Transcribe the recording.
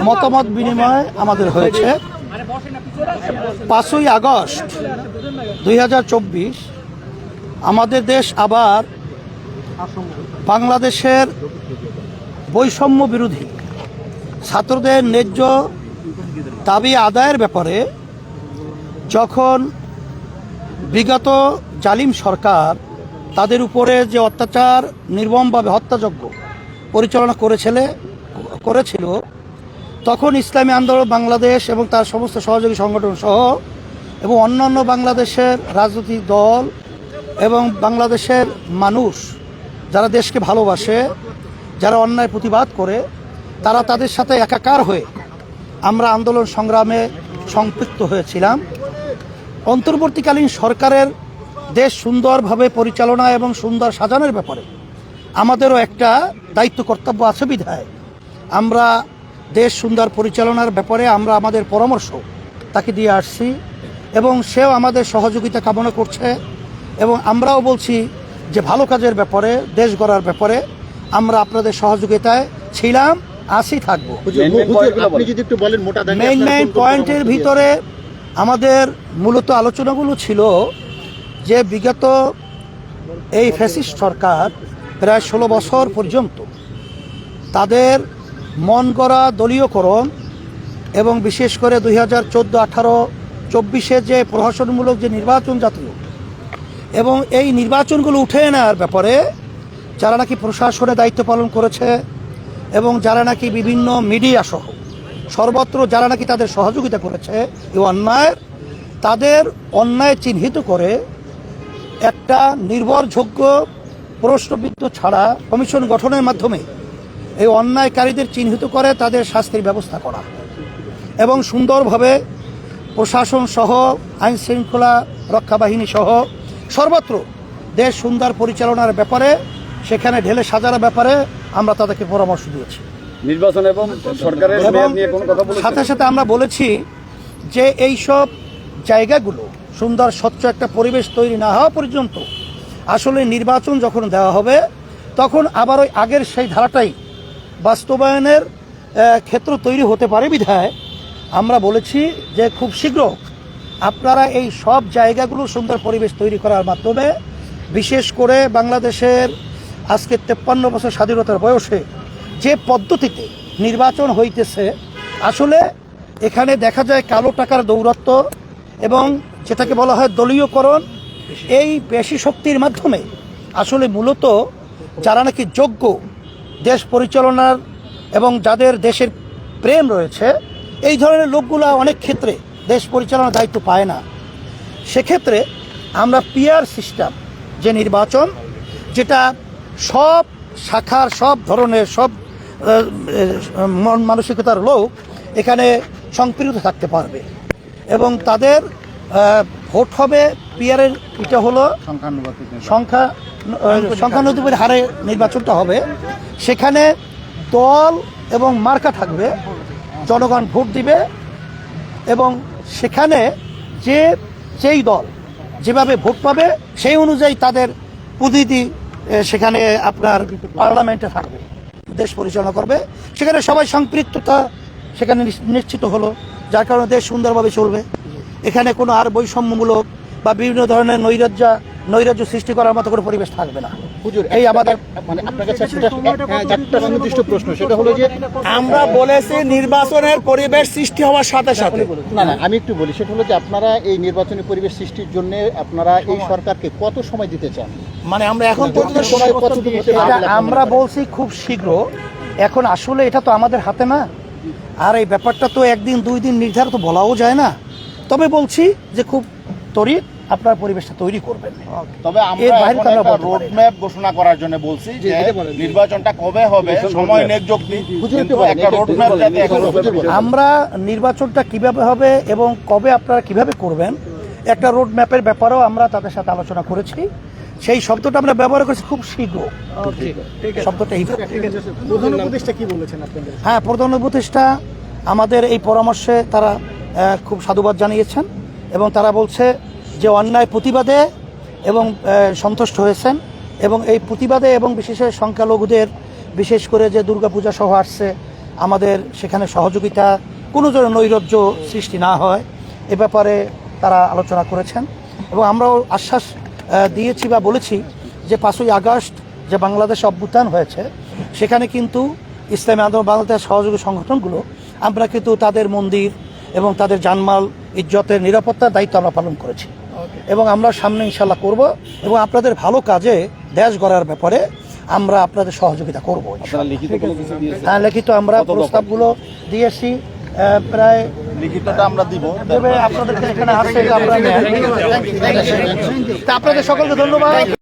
মতামত বিনিময় আমাদের হয়েছে। 5ই আগস্ট 2024 আমাদের দেশ আবার বাংলাদেশের বৈষম্য বিরোধী ছাত্রদের ন্যায্য দাবি আদায়ের ব্যাপারে যখন বিগত জালিম সরকার তাদের উপরে যে অত্যাচার নির্মমভাবে হত্যাযজ্ঞ পরিচালনা করেছিল তখন ইসলামী আন্দোলন বাংলাদেশ এবং তার সমস্ত সহযোগী সংগঠন সহ এবং অন্যান্য বাংলাদেশের রাজনৈতিক দল এবং বাংলাদেশের মানুষ যারা দেশকে ভালোবাসে, যারা অন্যায় প্রতিবাদ করে, তারা তাদের সাথে একাকার হয়ে আমরা আন্দোলন সংগ্রামে সম্পৃক্ত হয়েছিলাম। অন্তর্বর্তীকালীন সরকারের দেশ সুন্দরভাবে পরিচালনা এবং সুন্দর সাজানোর ব্যাপারে আমাদেরও একটা দায়িত্ব কর্তব্য আছে বিধায় আমরা দেশ সুন্দর পরিচালনার ব্যাপারে আমরা আমাদের পরামর্শ তাকে দিয়ে আসছি এবং সেও আমাদের সহযোগিতা কামনা করছে এবং আমরাও বলছি যে ভালো কাজের ব্যাপারে, দেশ গড়ার ব্যাপারে আমরা আপনাদের সহযোগিতায় ছিলাম, আসি থাকবো। মেইন পয়েন্টের ভিতরে আমাদের মূলত আলোচনাগুলো ছিল যে বিগত এই ফ্যাসিস্ট সরকার প্রায় 16 বছর পর্যন্ত তাদের মন গড়া দলীয়করণ এবং বিশেষ করে 2014-18-24 যে প্রহসনমূলক যে নির্বাচন জাতীয় এবং এই নির্বাচনগুলো উঠে নেওয়ার ব্যাপারে যারা নাকি প্রশাসনে দায়িত্ব পালন করেছে এবং যারা নাকি বিভিন্ন মিডিয়া সহ সর্বত্র যারা নাকি তাদের সহযোগিতা করেছে এই তাদের অন্যায় চিহ্নিত করে একটা নির্ভরযোগ্য প্রশ্নবিদ্ধ ছাড়া কমিশন গঠনের মাধ্যমে এই অন্যায়কারীদের চিহ্নিত করে তাদের শাস্তির ব্যবস্থা করা এবং সুন্দরভাবে প্রশাসন সহ আইন শৃঙ্খলা রক্ষা বাহিনী সহ সর্বত্র দেশ সুন্দর পরিচালনার ব্যাপারে সেখানে ঢেলে সাজানোর ব্যাপারে আমরা তাদেরকে পরামর্শ দিয়েছি। নির্বাচন এবং সরকারের নিয়ে কোনো কথা বলেছেন? সাথে সাথে আমরা বলেছি যে এই সব জায়গাগুলো সুন্দর স্বচ্ছ একটা পরিবেশ তৈরি না হওয়া পর্যন্ত আসলে নির্বাচন যখন দেওয়া হবে তখন আবার ওই আগের সেই ধারাটাই বাস্তবায়নের ক্ষেত্র তৈরি হতে পারে বিধায় আমরা বলেছি যে খুব শীঘ্র আপনারা এই সব জায়গাগুলো সুন্দর পরিবেশ তৈরি করার মাধ্যমে বিশেষ করে বাংলাদেশের আজকে 53 বছর স্বাধীনতার বয়সে যে পদ্ধতিতে নির্বাচন হইতেছে আসলে এখানে দেখা যায় কালো টাকার দৌরাত্ম্য এবং যেটাকে বলা হয় দলীয়করণ, এই পেশি শক্তির মাধ্যমে আসলে মূলত যারা নাকি যোগ্য দেশ পরিচালনার এবং যাদের দেশের প্রেম রয়েছে এই ধরনের লোকগুলো অনেক ক্ষেত্রে দেশ পরিচালনার দায়িত্ব পায় না। সেক্ষেত্রে আমরা পিআর সিস্টেম যে নির্বাচন যেটা সব শাখার সব ধরনের সব মন মানসিকতার লোক এখানে সম্পৃক্ত থাকতে পারবে এবং তাদের ভোট হবে পিআরের এটা হলো সংখ্যানুপাতিক হারে নির্বাচনটা হবে। সেখানে দল এবং মার্কা থাকবে, জনগণ ভোট দিবে এবং সেখানে যেই দল যেভাবে ভোট পাবে সেই অনুযায়ী তাদের প্রতিনিধি সেখানে আপনার পার্লামেন্টে থাকবে, দেশ পরিচালনা করবে। সেখানে সবাই সম্পৃক্ততা সেখানে নিশ্চিত হলো, যার কারণে দেশ সুন্দরভাবে চলবে। এখানে কোনো আর বৈষম্যমূলক বা বিভিন্ন ধরনের নৈরাজ্য সৃষ্টি করার মতো কোনো পরিবেশ থাকবে না। এই আমাদের মানে আপনার কাছে একটা নির্দিষ্ট প্রশ্ন, সেটা হলো যে আমরা বলেছি নির্বাচনের পরিবেশ সৃষ্টি হওয়ার সাথে সাথে না আমি একটু বলি, সেটা হলো যে আপনারা এই নির্বাচনী পরিবেশ সৃষ্টির জন্য আপনারা এই সরকারকে কত সময় দিতে চান? মানে আমরা এখন আমরা বলছি খুব শীঘ্র। এখন আসলে এটা তো আমাদের হাতে না, আর এই ব্যাপারটা তো একদিন 2 দিন নির্ধারিত বলাও যায় না। তবে বলছি যে খুব ত্বরিত আপনার পরিবেশটা তৈরি করবেন। তবে আমরা একটা রোড ম্যাপ ঘোষণা করার জন্য বলছি যে নির্বাচনটা কবে হবে, সময় নির্যুক্তি, কিন্তু একটা রোড ম্যাপ যাতে আমরা নির্বাচনটা কিভাবে হবে এবং কবে আপনারা কিভাবে করবেন একটা রোড ম্যাপের ব্যাপারেও আমরা তাদের সাথে আলোচনা করেছি। সেই শব্দটা আমরা ব্যবহার করেছি খুব শীঘ্র শব্দটা। প্রধান উপদেষ্টা কি বলেছেন আপনাদের? হ্যাঁ, প্রধান উপদেষ্টা আমাদের এই পরামর্শে তারা খুব সাধুবাদ জানিয়েছেন এবং তারা বলছে যে অন্যায় প্রতিবাদে এবং সন্তুষ্ট হয়েছেন এবং এই প্রতিবাদে এবং বিশেষ সংখ্যালঘুদের বিশেষ করে যে দুর্গাপূজা সহ আসছে আমাদের সেখানে সহযোগিতা কোনো ধরনের নৈরাজ্য সৃষ্টি না হয় এ ব্যাপারে তারা আলোচনা করেছেন এবং আমরাও আশ্বাস দিয়েছি বা বলেছি যে 5ই আগস্ট যে বাংলাদেশে অভ্যুত্থান হয়েছে সেখানে কিন্তু ইসলামী আন্দোলন বাংলাদেশ সহযোগী সংগঠনগুলো আমরা কিন্তু তাদের মন্দির এবং তাদের জানমাল ইজ্জতের নিরাপত্তার দায়িত্ব আমরা পালন করেছি এবং আমরা সামনে ইনশাল্লাহ করব এবং আপনাদের ভালো কাজে দেশ গড়ার ব্যাপারে আমরা আপনাদের সহযোগিতা করব। হ্যাঁ, লিখিত আমরা প্রস্তাবগুলো দিয়েছি প্রায় লিখিতটা আমরা দিব। আপনাদেরকে এখানে আসছে এটা আপনারা নেন। তা আপনাদের সকলকে ধন্যবাদ।